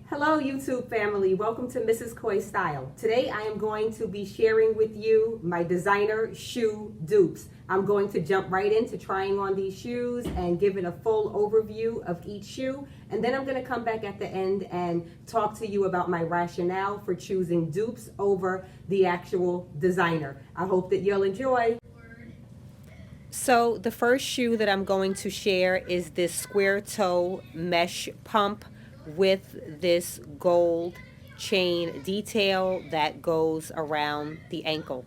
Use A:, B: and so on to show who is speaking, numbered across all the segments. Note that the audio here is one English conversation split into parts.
A: Hello YouTube family, welcome to Mrs. Koi Style. Today I am going to be sharing with you my designer shoe dupes. I'm going to jump right into trying on these shoes and giving a full overview of each shoe, and then I'm going to come back at the end and talk to you about my rationale for choosing dupes over the actual designer. I hope that you'll enjoy. So the first shoe that I'm going to share is this square toe mesh pump with this gold chain detail that goes around the ankle.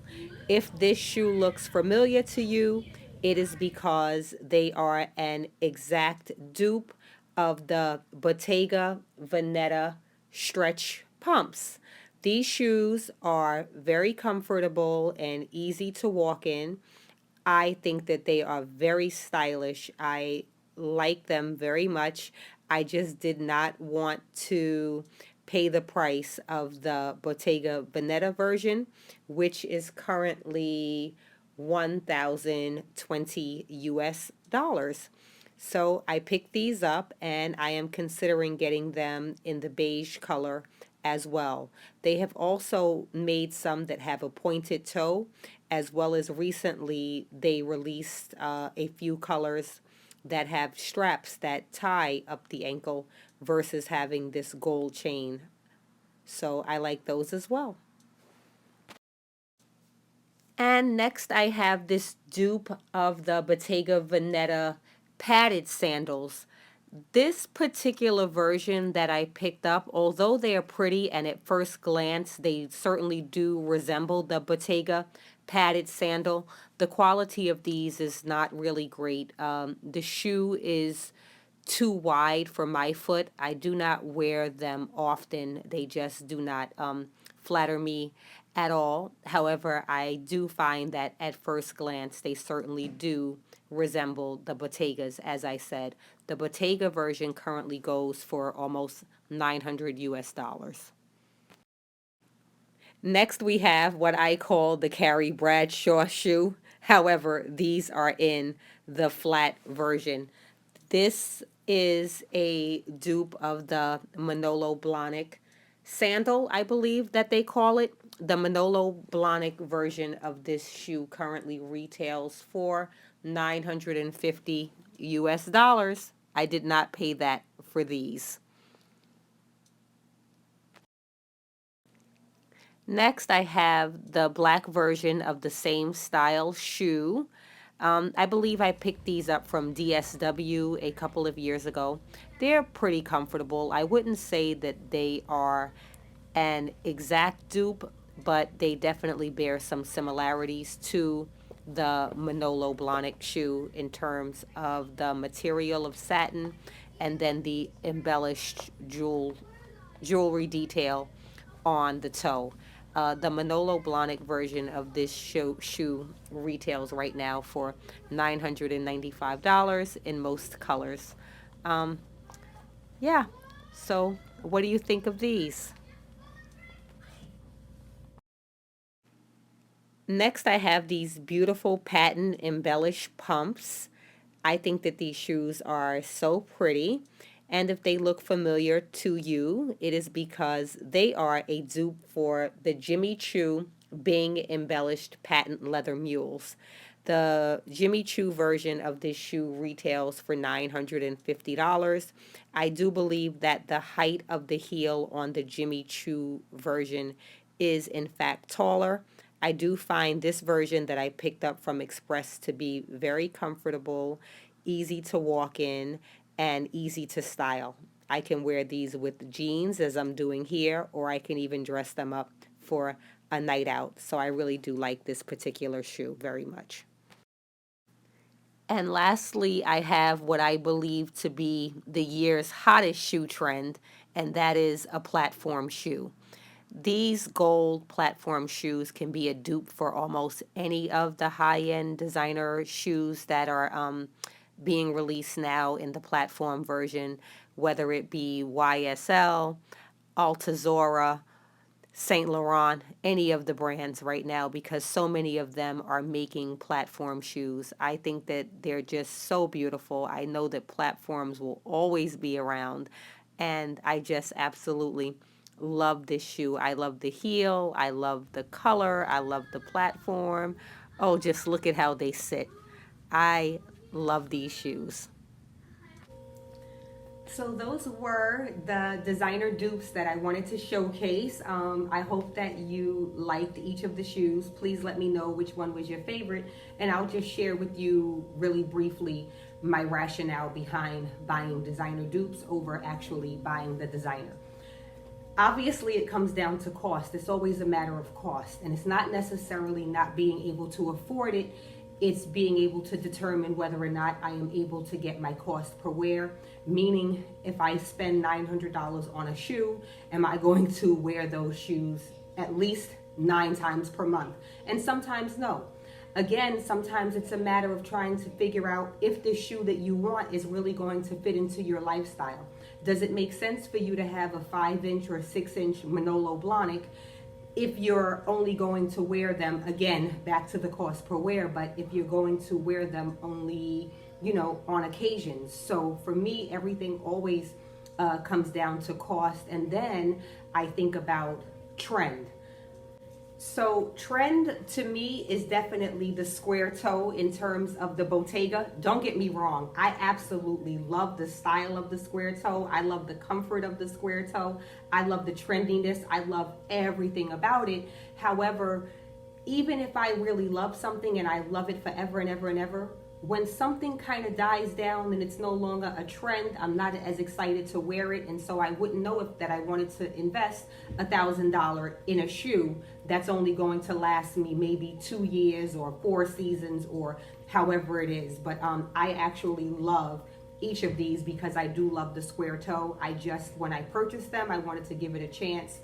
A: If this shoe looks familiar to you, it is because they are an exact dupe of the Bottega Venetta stretch pumps. These shoes are very comfortable and easy to walk in. I think that they are very stylish. I like them very much. I just did not want to pay the price of the Bottega Veneta version, which is currently 1,020 US dollars. So I picked these up and I am considering getting them in the beige color as well. They have also made some that have a pointed toe, as well as recently they released a few colors that have straps that tie up the ankle versus having this gold chain. So I like those as well. And next I have this dupe of the Bottega Veneta padded sandals. This particular version that I picked up, although they are pretty and at first glance they certainly do resemble the Bottega padded sandal, the quality of these is not really great. The shoe is too wide for my foot. I do not wear them often. They just do not flatter me at all. However, I do find that at first glance they certainly do resemble the Bottegas, as I said. The Bottega version currently goes for almost 900 US dollars. Next, we have what I call the Carrie Bradshaw shoe. However, these are in the flat version. This is a dupe of the Manolo Blahnik sandal, I believe that they call it. The Manolo Blahnik version of this shoe currently retails for 950 US dollars. I did not pay that for these. Next, I have the black version of the same style shoe. I believe I picked these up from DSW a couple of years ago. They're pretty comfortable. I wouldn't say that they are an exact dupe, but they definitely bear some similarities to the Manolo Blahnik shoe in terms of the material of satin and then the embellished jewelry detail on the toe. The Manolo Blahnik version of this shoe retails right now for $995 in most colors. Um, yeah, so what do you think of these? Next, I have these beautiful patent embellished pumps. I think that these shoes are so pretty. And if they look familiar to you, it is because they are a dupe for the Jimmy Choo Bing embellished patent leather mules. The Jimmy Choo version of this shoe retails for $950. I do believe that the height of the heel on the Jimmy Choo version is in fact taller. I do find this version that I picked up from Express to be very comfortable, easy to walk in, and easy to style. I can wear these with jeans as I'm doing here, or I can even dress them up for a night out. So I really do like this particular shoe very much. And lastly, I have what I believe to be the year's hottest shoe trend, and that is a platform shoe. These gold platform shoes can be a dupe for almost any of the high-end designer shoes that are being released now in the platform version, whether it be YSL, Altazora, Saint Laurent, any of the brands right now, because so many of them are making platform shoes. I think that they're just so beautiful. I know that platforms will always be around, and I just absolutely love this shoe. I love the heel, I love the color, I love the platform. Oh, just look at how they sit. I love these shoes. So those were the designer dupes that I wanted to showcase. I hope that you liked each of the shoes. Please let me know which one was your favorite, and I'll just share with you really briefly my rationale behind buying designer dupes over actually buying the designer. Obviously, it comes down to cost. It's always a matter of cost, and it's not necessarily not being able to afford it. It's being able to determine whether or not I am able to get my cost per wear, meaning if I spend $900 on a shoe, am I going to wear those shoes at least 9 times per month? And sometimes no. Again, sometimes it's a matter of trying to figure out if the shoe that you want is really going to fit into your lifestyle. Does it make sense for you to have a 5-inch or 6-inch Manolo Blahnik if you're only going to wear them, again, back to the cost per wear, but if you're going to wear them only, on occasions? So for me, everything always comes down to cost. And then I think about trend. So trend to me is definitely the square toe in terms of the Bottega. Don't get me wrong. I absolutely love the style of the square toe. I love the comfort of the square toe. I love the trendiness. I love everything about it. However, even if I really love something and I love it forever and ever and ever, when something kind of dies down and it's no longer a trend, I'm not as excited to wear it. And so I wouldn't know if that I wanted to invest $1,000 in a shoe that's only going to last me maybe 2 years or 4 seasons or however it is. But I actually love each of these because I do love the square toe. When I purchased them, I wanted to give it a chance.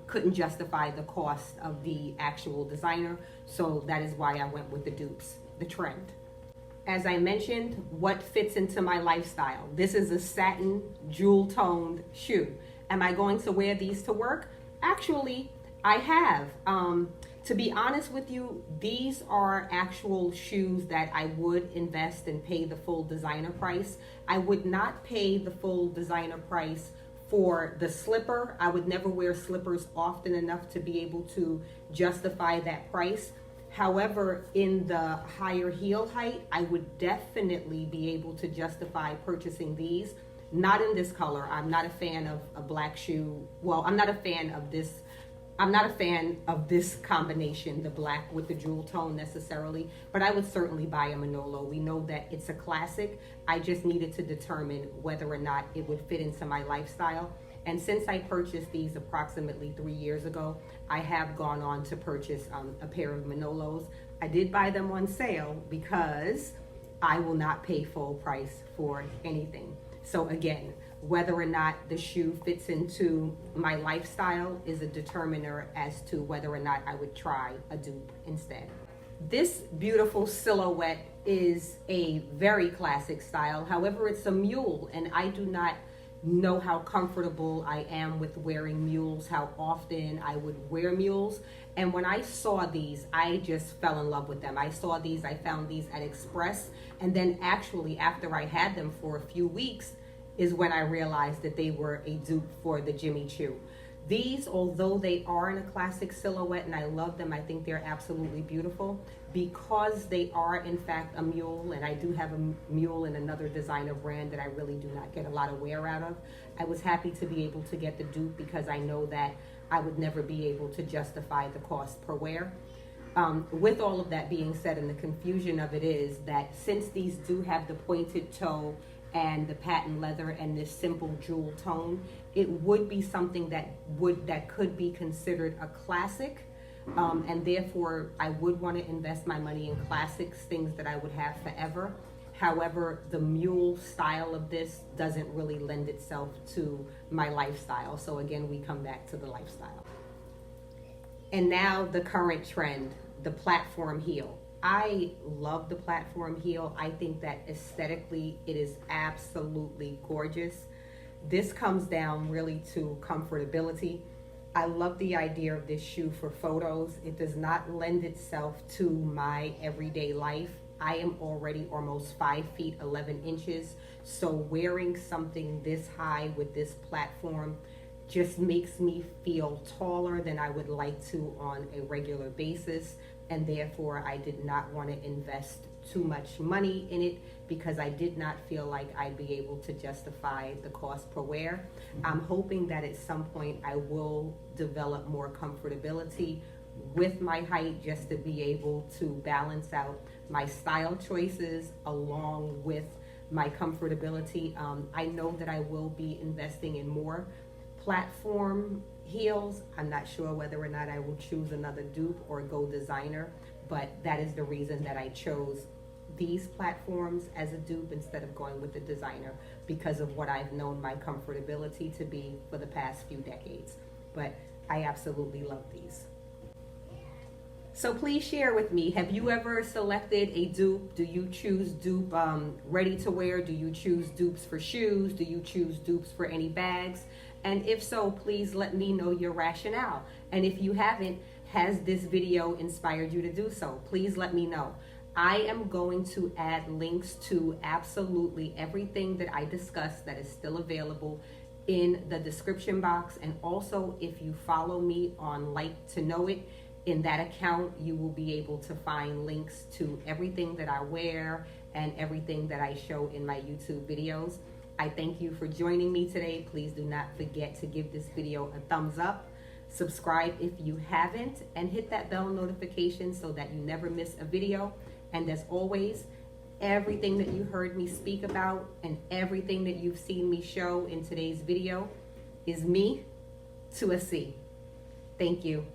A: Couldn't justify the cost of the actual designer. So that is why I went with the dupes, the trend. As I mentioned, what fits into my lifestyle? This is a satin jewel-toned shoe. Am I going to wear these to work? Actually, I have. To be honest with you, these are actual shoes that I would invest and pay the full designer price. I would not pay the full designer price for the slipper. I would never wear slippers often enough to be able to justify that price. However, in the higher heel height, I would definitely be able to justify purchasing these. Not in this color. I'm not a fan of a black shoe. Well, I'm not a fan of this. I'm not a fan of this combination, the black with the jewel tone necessarily, but I would certainly buy a Manolo. We know that it's a classic. I just needed to determine whether or not it would fit into my lifestyle. And since I purchased these approximately 3 years ago, I have gone on to purchase a pair of Manolos. I did buy them on sale because I will not pay full price for anything. So again, whether or not the shoe fits into my lifestyle is a determiner as to whether or not I would try a dupe instead. This beautiful silhouette is a very classic style. However, it's a mule, and I do not know how comfortable I am with wearing mules, how often I would wear mules. And when I saw these, I just fell in love with them. I saw these, I found these at Express, and then actually after I had them for a few weeks is when I realized that they were a dupe for the Jimmy Choo. These, although they are in a classic silhouette and I love them, I think they're absolutely beautiful because they are in fact a mule, and I do have a mule in another designer brand that I really do not get a lot of wear out of. I was happy to be able to get the dupe because I know that I would never be able to justify the cost per wear. With all of that being said, and the confusion of it is that since these do have the pointed toe and the patent leather and this simple jewel tone, it would be something that could be considered a classic, and therefore I would want to invest my money in classics, things that I would have forever. However, the mule style of this doesn't really lend itself to my lifestyle. So again, we come back to the lifestyle. And now the current trend, the platform heel. I love the platform heel. I think that aesthetically it is absolutely gorgeous. This comes down really to comfortability. I love the idea of this shoe for photos. It does not lend itself to my everyday life. I am already almost 5 feet 11 inches. So wearing something this high with this platform just makes me feel taller than I would like to on a regular basis. And therefore I did not want to invest too much money in it because I did not feel like I'd be able to justify the cost per wear. I'm hoping that at some point I will develop more comfortability with my height just to be able to balance out my style choices along with my comfortability. I know that I will be investing in more platform heels. I'm not sure whether or not I will choose another dupe or go designer, but that is the reason that I chose these platforms as a dupe instead of going with the designer, because of what I've known my comfortability to be for the past few decades. But I absolutely love these. So please share with me, have you ever selected a dupe? Do you choose dupe ready to wear? Do you choose dupes for shoes? Do you choose dupes for any bags? And if so, please let me know your rationale. And if you haven't, has this video inspired you to do so? Please let me know. I am going to add links to absolutely everything that I discussed that is still available in the description box. And also, if you follow me on Like to Know It, in that account, you will be able to find links to everything that I wear and everything that I show in my YouTube videos. I thank you for joining me today. Please do not forget to give this video a thumbs up. Subscribe if you haven't, and hit that bell notification so that you never miss a video. And as always, everything that you heard me speak about and everything that you've seen me show in today's video is me to a C. Thank you.